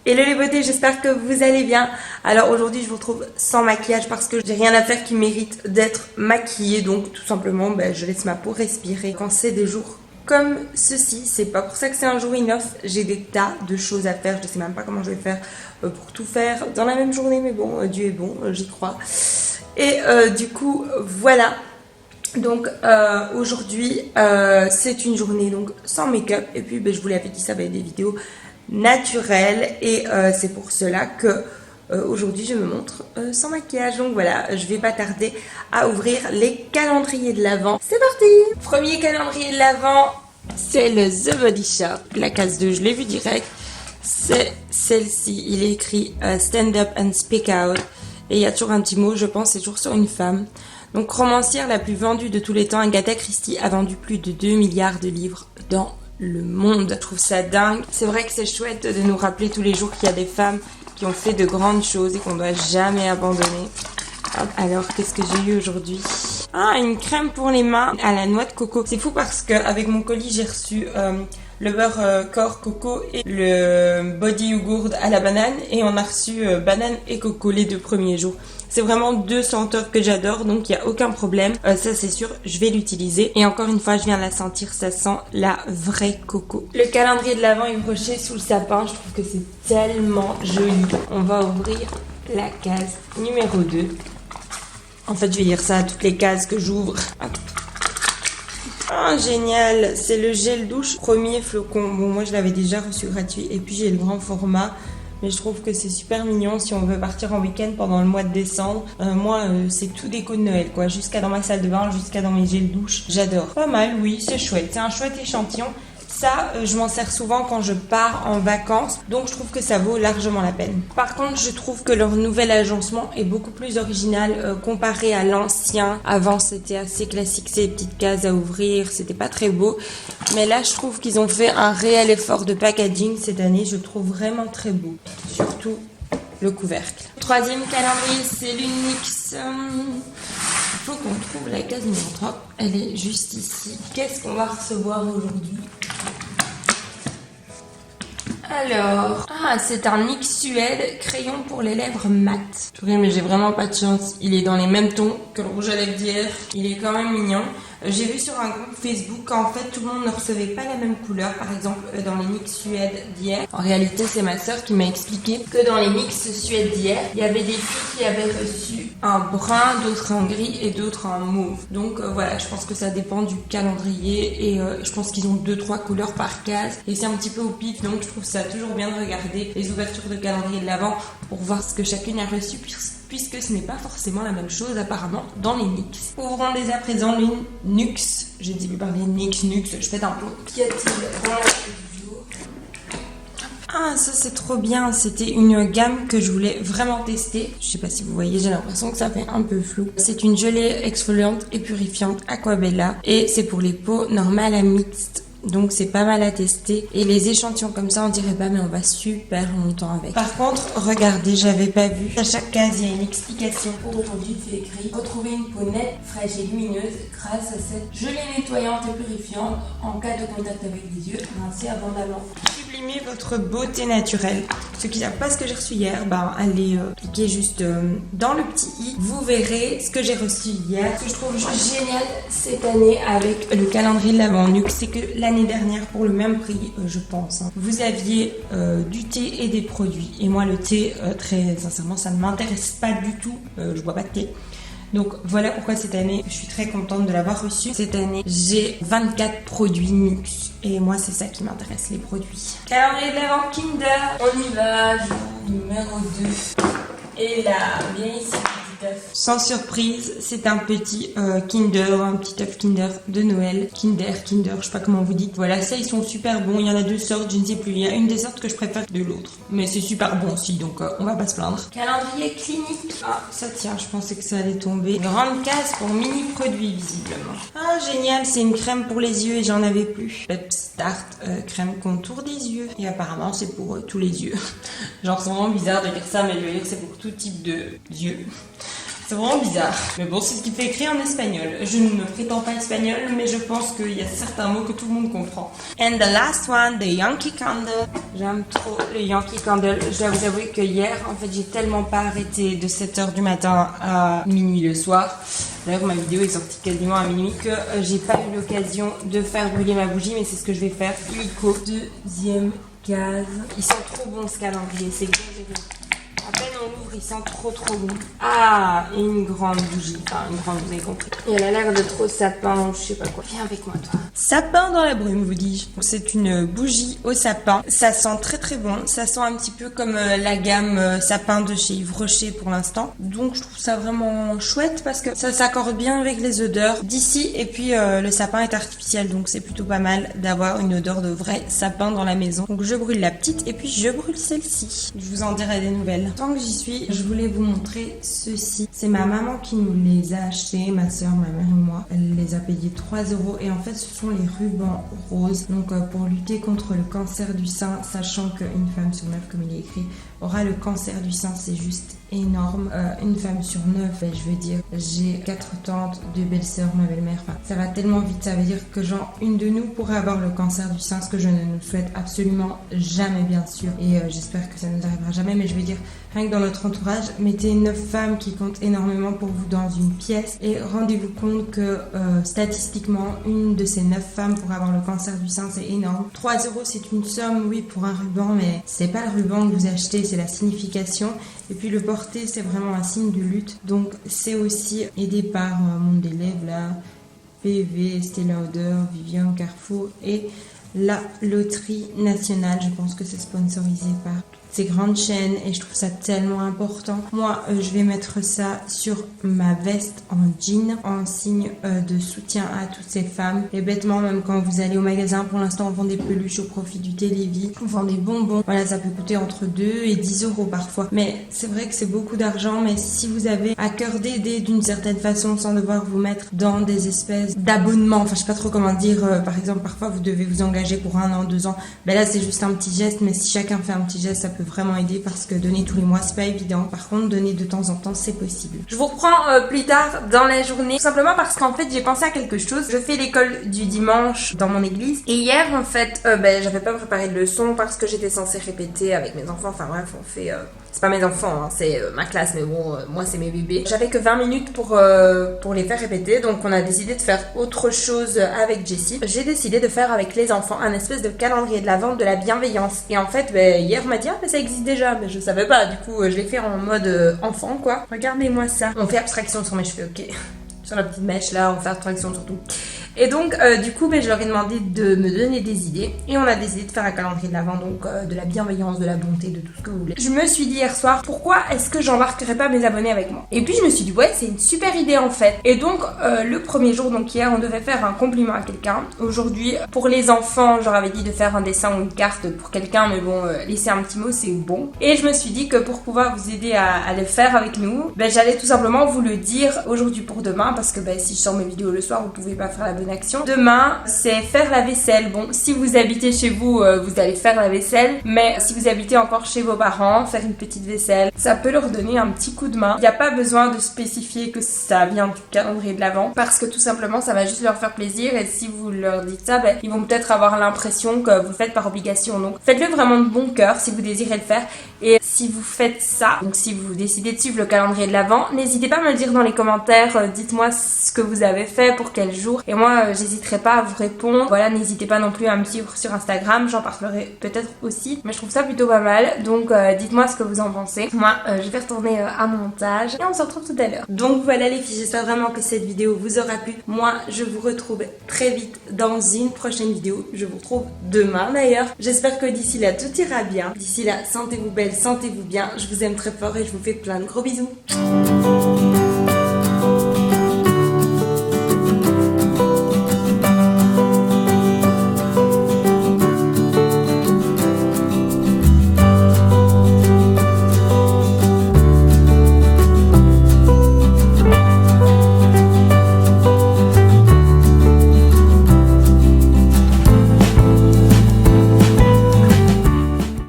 Hello les beautés, j'espère que vous allez bien. Alors aujourd'hui je vous retrouve sans maquillage parce que j'ai rien à faire qui mérite d'être maquillée. Donc tout simplement je laisse ma peau respirer. Quand c'est des jours comme ceci, c'est pas pour ça que c'est un jour inoff. J'ai des tas de choses à faire, je sais même pas comment je vais faire pour tout faire dans la même journée. Mais bon, Dieu est bon, j'y crois. Et du coup voilà. Donc aujourd'hui c'est une journée donc sans make-up. Et puis je vous l'avais dit, ça va être des vidéos naturelle et c'est pour cela que aujourd'hui je me montre sans maquillage. Donc voilà, je vais pas tarder à ouvrir les calendriers de l'Avent. C'est parti. Premier calendrier de l'Avent, c'est le The Body Shop. La case 2 je l'ai vu direct, c'est celle-ci. Il est écrit Stand Up and Speak Out et il y a toujours un petit mot, je pense c'est toujours sur une femme. Donc romancière la plus vendue de tous les temps, Agatha Christie a vendu plus de 2 milliards de livres dans le monde. Je trouve ça dingue. C'est vrai que c'est chouette de nous rappeler tous les jours qu'il y a des femmes qui ont fait de grandes choses et qu'on ne doit jamais abandonner. Hop, alors qu'est-ce que j'ai eu aujourd'hui? Ah, une crème pour les mains à la noix de coco. C'est fou parce qu'avec mon colis j'ai reçu le beurre corps coco et le body yogourt à la banane, et on a reçu banane et coco les 2 premiers jours. C'est vraiment 2 senteurs que j'adore, donc il n'y a aucun problème. Ça c'est sûr, je vais l'utiliser. Et encore une fois, je viens de la sentir, ça sent la vraie coco. Le calendrier de l'Avent est broché sous le sapin, je trouve que c'est tellement joli. On va ouvrir la case numéro 2. En fait, je vais dire ça à toutes les cases que j'ouvre. Ah, génial, c'est le gel douche premier flocon. Bon, moi je l'avais déjà reçu gratuit. Et puis j'ai le grand format. Mais je trouve que c'est super mignon si on veut partir en week-end pendant le mois de décembre. Moi, c'est tout déco de Noël, quoi. Jusqu'à dans ma salle de bain, jusqu'à dans mes gels douche. J'adore. Pas mal, oui, c'est chouette. C'est un chouette échantillon. Ça, je m'en sers souvent quand je pars en vacances. Donc, je trouve que ça vaut largement la peine. Par contre, je trouve que leur nouvel agencement est beaucoup plus original comparé à l'ancien. Avant, c'était assez classique, ces petites cases à ouvrir. C'était pas très beau. Mais là, je trouve qu'ils ont fait un réel effort de packaging cette année. Je le trouve vraiment très beau. Surtout le couvercle. Troisième calendrier, c'est l'Unix. Il faut qu'on trouve la case numéro 3. Elle est juste ici. Qu'est-ce qu'on va recevoir aujourd'hui? Alors, c'est un NYX Suède crayon pour les lèvres mat. Purée, mais j'ai vraiment pas de chance. Il est dans les mêmes tons que le rouge à lèvres d'hier. Il est quand même mignon. J'ai vu sur un groupe Facebook qu'en fait tout le monde ne recevait pas la même couleur. Par exemple, dans les NYX Suède d'hier. En réalité, c'est ma soeur qui m'a expliqué que dans les NYX Suède d'hier, il y avait des filles qui avaient reçu un brun, d'autres en gris et d'autres en mauve. Donc voilà, je pense que ça dépend du calendrier et je pense qu'ils ont 2-3 couleurs par case. Et c'est un petit peu au pif, donc je trouve ça toujours bien de regarder les ouvertures de calendrier de l'Avent pour voir ce que chacune a reçu, puisque ce n'est pas forcément la même chose apparemment dans les NYX. Ouvrons dès à présent les NYX. J'ai dit lui parler NYX, je fais un peu. Qu'y a-t-il dans la vidéo? Ah, ça c'est trop bien. C'était une gamme que je voulais vraiment tester. Je sais pas si vous voyez, j'ai l'impression que ça fait un peu flou. C'est une gelée exfoliante et purifiante Aquabella et c'est pour les peaux normales à mixtes. Donc c'est pas mal à tester. Et les échantillons comme ça, on dirait pas, mais on va super longtemps avec. Par contre, regardez, j'avais pas vu. À chaque case, il y a une explication. Pour aujourd'hui, c'est écrit: retrouver une peau nette, fraîche et lumineuse grâce à cette gelée nettoyante et purifiante en cas de contact avec les yeux. Rincez abondamment. Sublimez votre beauté naturelle. Ceux qui savent pas ce que j'ai reçu hier, allez cliquer juste dans le petit i. Vous verrez ce que j'ai reçu hier. Ce que je trouve juste génial cette année avec le calendrier de l'Avent NYX, c'est que l'année dernière, pour le même prix, je pense, vous aviez du thé et des produits. Et moi, le thé, très sincèrement, ça ne m'intéresse pas du tout. Je bois pas de thé. Donc voilà pourquoi cette année, je suis très contente de l'avoir reçu. Cette année, j'ai 24 produits NYX. Et moi, c'est ça qui m'intéresse, les produits. Calendrier de l'Avent Kinder. On y va, jour numéro 2. Et là, bien ici. Sans surprise, c'est un petit Kinder, un petit œuf Kinder de Noël. Kinder, je sais pas comment vous dites. Voilà, ça ils sont super bons. Il y en a 2 sortes, je ne sais plus. Il y a une des sortes que je préfère de l'autre. Mais c'est super bon aussi, donc on va pas se plaindre. Calendrier clinique. Ah, ça tient, je pensais que ça allait tomber. Grande case pour mini produits, visiblement. Ah, génial, c'est une crème pour les yeux et j'en avais plus. Pep Start, crème contour des yeux. Et apparemment, c'est pour tous les yeux. Genre, c'est vraiment bizarre de dire ça, mais je veux dire, c'est pour tout type de yeux. C'est vraiment bizarre. Mais bon, c'est ce qui fait écrit en espagnol. Je ne prétends pas espagnol, mais je pense qu'il y a certains mots que tout le monde comprend. And the last one, the Yankee Candle. J'aime trop le Yankee Candle. Je dois vous avouer que hier, en fait, j'ai tellement pas arrêté de 7h du matin à minuit le soir. D'ailleurs, ma vidéo est sortie quasiment à minuit que j'ai pas eu l'occasion de faire brûler ma bougie, mais c'est ce que je vais faire. Illico, deuxième case. Ils sont trop bons ce calendrier, c'est exagéré. À peine on l'ouvre, il sent trop bon. Ah, et une grande bougie. Enfin, une grande, vous avez compris. Et elle a l'air de trop sapin, je sais pas quoi. Viens avec moi, toi. Sapin dans la brume, vous dis-je. C'est une bougie au sapin. Ça sent très bon. Ça sent un petit peu comme la gamme sapin de chez Yves Rocher pour l'instant. Donc, je trouve ça vraiment chouette parce que ça s'accorde bien avec les odeurs d'ici. Et puis, le sapin est artificiel. Donc, c'est plutôt pas mal d'avoir une odeur de vrai sapin dans la maison. Donc, je brûle la petite et puis je brûle celle-ci. Je vous en dirai des nouvelles. Tant que j'y suis, je voulais vous montrer ceci. C'est ma maman qui nous les a achetés, ma soeur, ma mère et moi. Elle les a payés 3 € et en fait ce sont les rubans roses. Donc pour lutter contre le cancer du sein, sachant qu'une femme sur 9, comme il est écrit, aura le cancer du sein, c'est juste énorme. Une femme sur 9, je veux dire, j'ai 4 tantes, 2 belles-sœurs, ma belle-mère, enfin, ça va tellement vite, ça veut dire que genre une de nous pourrait avoir le cancer du sein, ce que je ne nous souhaite absolument jamais, bien sûr, et j'espère que ça ne nous arrivera jamais, mais je veux dire, rien que dans notre entourage, mettez 9 femmes qui comptent énormément pour vous dans une pièce et rendez-vous compte que statistiquement, une de ces 9 femmes pourrait avoir le cancer du sein, c'est énorme. 3 € c'est une somme, oui, pour un ruban, mais c'est pas le ruban que vous achetez, c'est la signification. Et puis le porter, c'est vraiment un signe de lutte. Donc c'est aussi aidé par Monde des Lèvres, là, PV, Estée Lauder, Viviane, Carrefour et la Loterie Nationale. Je pense que c'est sponsorisé par ces grandes chaînes et je trouve ça tellement important. Moi, je vais mettre ça sur ma veste en jean en signe de soutien à toutes ces femmes. Et bêtement, même quand vous allez au magasin, pour l'instant, on vend des peluches au profit du Télévis. On vend des bonbons. Voilà, ça peut coûter entre 2 et 10 € parfois. Mais c'est vrai que c'est beaucoup d'argent. Mais si vous avez à cœur d'aider d'une certaine façon sans devoir vous mettre dans des espèces d'abonnements, enfin, je sais pas trop comment dire. Par exemple, parfois, vous devez vous engager pour 1 an, 2 ans. Ben là, c'est juste un petit geste. Mais si chacun fait un petit geste, ça peut vraiment aider parce que donner tous les mois c'est pas évident. Par contre, donner de temps en temps c'est possible. Je vous reprends plus tard dans la journée, tout simplement parce qu'en fait j'ai pensé à quelque chose. Je fais l'école du dimanche dans mon église et hier en fait j'avais pas préparé de leçon parce que j'étais censée répéter avec mes enfants. Enfin bref, on fait c'est pas mes enfants, hein, c'est ma classe, mais bon, moi c'est mes bébés. J'avais que 20 minutes pour les faire répéter, donc on a décidé de faire autre chose avec Jessie. J'ai décidé de faire avec les enfants un espèce de calendrier de l'Avent de la bienveillance. Et en fait, hier on m'a dit, ah mais ça existe déjà, mais je savais pas, du coup je l'ai fait en mode enfant quoi. Regardez-moi ça. On fait abstraction sur mes cheveux, ok. Sur la petite mèche là, on fait abstraction sur tout. Et donc du coup je leur ai demandé de me donner des idées et on a décidé de faire un calendrier de l'Avent, donc de la bienveillance, de la bonté, de tout ce que vous voulez. Je me suis dit hier soir, pourquoi est-ce que j'embarquerais pas mes abonnés avec moi? Et puis je me suis dit ouais, c'est une super idée en fait. Et donc le premier jour, donc hier, on devait faire un compliment à quelqu'un. Aujourd'hui pour les enfants, je leur avais dit de faire un dessin ou une carte pour quelqu'un, mais bon, laisser un petit mot c'est bon. Et je me suis dit que pour pouvoir vous aider à le faire avec nous, j'allais tout simplement vous le dire aujourd'hui pour demain, parce que si je sors mes vidéos le soir, vous pouvez pas faire la bonne action. Demain, c'est faire la vaisselle. Bon, si vous habitez chez vous, vous allez faire la vaisselle, mais si vous habitez encore chez vos parents, faire une petite vaisselle, ça peut leur donner un petit coup de main. Il n'y a pas besoin de spécifier que ça vient du calendrier de l'Avent, parce que tout simplement, ça va juste leur faire plaisir, et si vous leur dites ça, ils vont peut-être avoir l'impression que vous le faites par obligation. Donc, faites-le vraiment de bon cœur si vous désirez le faire, et si vous faites ça, donc si vous décidez de suivre le calendrier de l'Avent, n'hésitez pas à me le dire dans les commentaires, dites-moi ce que vous avez fait, pour quel jour, et moi, j'hésiterai pas à vous répondre. Voilà, n'hésitez pas non plus à me suivre sur Instagram, j'en parlerai peut-être aussi, mais je trouve ça plutôt pas mal, donc dites-moi ce que vous en pensez. Moi je vais retourner à mon montage et on se retrouve tout à l'heure. Donc voilà les filles, j'espère vraiment que cette vidéo vous aura plu. Moi je vous retrouve très vite dans une prochaine vidéo, je vous retrouve demain d'ailleurs. J'espère que d'ici là tout ira bien. D'ici là, sentez-vous belle, sentez-vous bien, je vous aime très fort et je vous fais plein de gros bisous.